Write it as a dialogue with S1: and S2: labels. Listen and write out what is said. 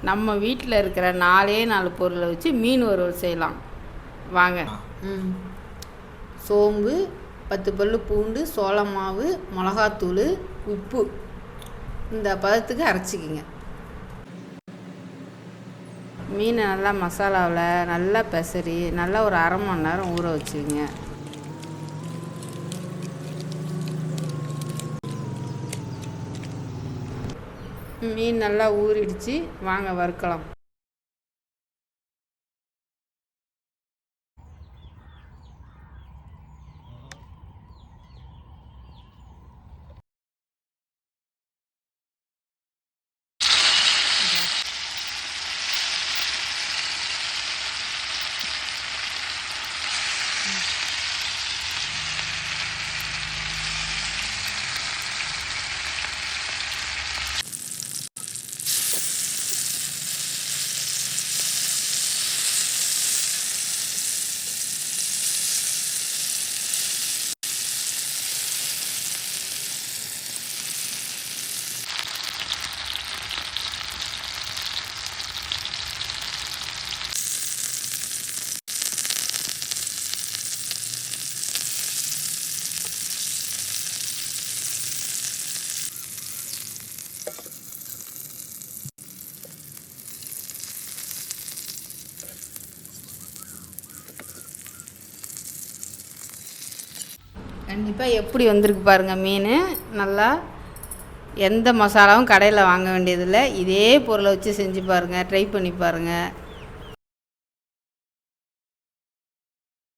S1: நம்ம வீட்டில் இருக்கிற 4 பொருளை வச்சு மீன் வறுவல் செய்யலாம் வாங்க. சோம்பு, 10 பல்லு பூண்டு, சோள மாவு, மிளகாத்தூள், உப்பு இந்த பதத்துக்கு அரைச்சிக்கிங்க. மீனை நல்லா மசாலாவில் நல்லா பெசரி நல்லா ஒரு அரை மணி நேரம் ஊற வச்சுக்கிங்க. மீன் நல்லா ஊறிடுச்சு, வாங்க வறுக்கலாம். கண்டிப்பாக எப்படி வந்திருக்கு பாருங்கள் மீன். நல்லா எந்த மசாலாவும் கடையில் வாங்க வேண்டியதில்லை. இதே பொருளை வச்சு செஞ்சு பாருங்கள், ட்ரை பண்ணி பாருங்கள்.